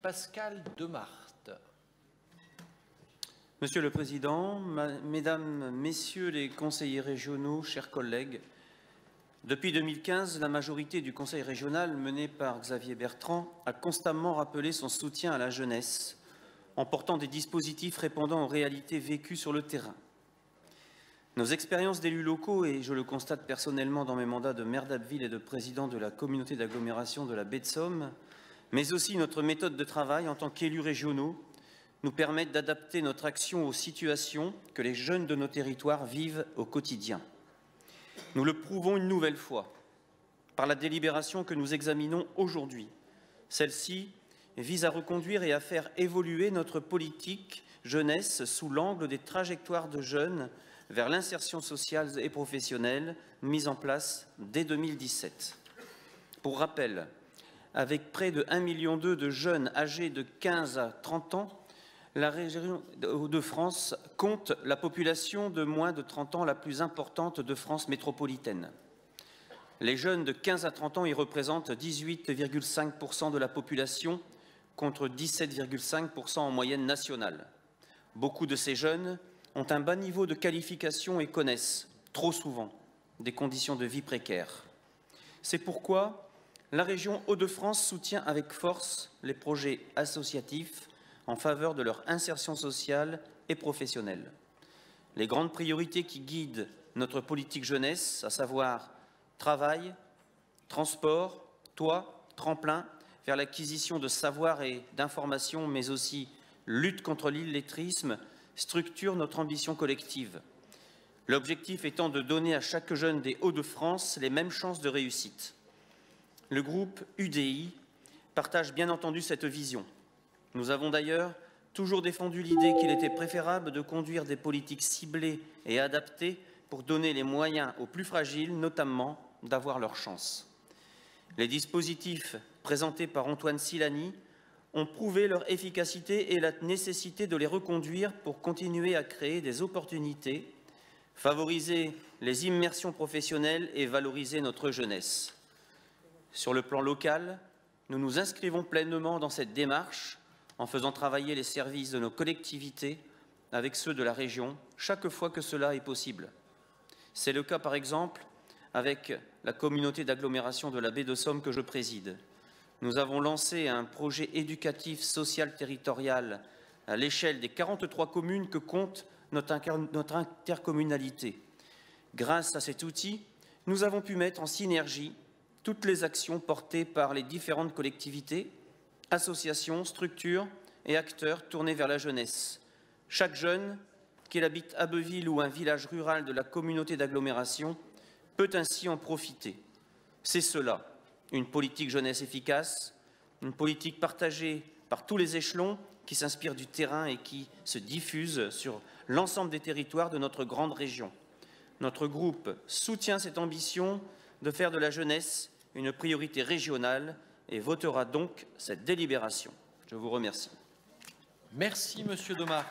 Pascal Demarthe. Monsieur le Président, Mesdames, Messieurs les conseillers régionaux, chers collègues, depuis 2015, la majorité du Conseil régional, menée par Xavier Bertrand, a constamment rappelé son soutien à la jeunesse en portant des dispositifs répondant aux réalités vécues sur le terrain. Nos expériences d'élus locaux, et je le constate personnellement dans mes mandats de maire d'Abbeville et de président de la communauté d'agglomération de la baie de Somme, mais aussi notre méthode de travail en tant qu'élus régionaux, nous permettent d'adapter notre action aux situations que les jeunes de nos territoires vivent au quotidien. Nous le prouvons une nouvelle fois par la délibération que nous examinons aujourd'hui. Celle-ci vise à reconduire et à faire évoluer notre politique jeunesse sous l'angle des trajectoires de jeunes vers l'insertion sociale et professionnelle mise en place dès 2017. Pour rappel, avec près de 1,2 million de jeunes âgés de 15 à 30 ans, la région de France compte la population de moins de 30 ans la plus importante de France métropolitaine. Les jeunes de 15 à 30 ans y représentent 18,5% de la population contre 17,5% en moyenne nationale. Beaucoup de ces jeunes ont un bas niveau de qualification et connaissent, trop souvent, des conditions de vie précaires. C'est pourquoi la région Hauts-de-France soutient avec force les projets associatifs en faveur de leur insertion sociale et professionnelle. Les grandes priorités qui guident notre politique jeunesse, à savoir travail, transport, toit, tremplin vers l'acquisition de savoir et d'informations, mais aussi lutte contre l'illettrisme, structurent notre ambition collective. L'objectif étant de donner à chaque jeune des Hauts-de-France les mêmes chances de réussite. Le groupe UDI partage bien entendu cette vision. Nous avons d'ailleurs toujours défendu l'idée qu'il était préférable de conduire des politiques ciblées et adaptées pour donner les moyens aux plus fragiles, notamment, d'avoir leur chance. Les dispositifs présentés par Antoine Silani ont prouvé leur efficacité et la nécessité de les reconduire pour continuer à créer des opportunités, favoriser les immersions professionnelles et valoriser notre jeunesse. Sur le plan local, nous nous inscrivons pleinement dans cette démarche en faisant travailler les services de nos collectivités avec ceux de la région chaque fois que cela est possible. C'est le cas par exemple avec la communauté d'agglomération de la baie de Somme que je préside. Nous avons lancé un projet éducatif social territorial à l'échelle des 43 communes que compte notre intercommunalité. Grâce à cet outil, nous avons pu mettre en synergie toutes les actions portées par les différentes collectivités, associations, structures et acteurs tournés vers la jeunesse. Chaque jeune, qu'il habite Abbeville ou un village rural de la communauté d'agglomération, peut ainsi en profiter. C'est cela, une politique jeunesse efficace, une politique partagée par tous les échelons qui s'inspire du terrain et qui se diffuse sur l'ensemble des territoires de notre grande région. Notre groupe soutient cette ambition de faire de la jeunesse une priorité régionale et votera donc cette délibération. Je vous remercie. Merci, Monsieur Demarthe.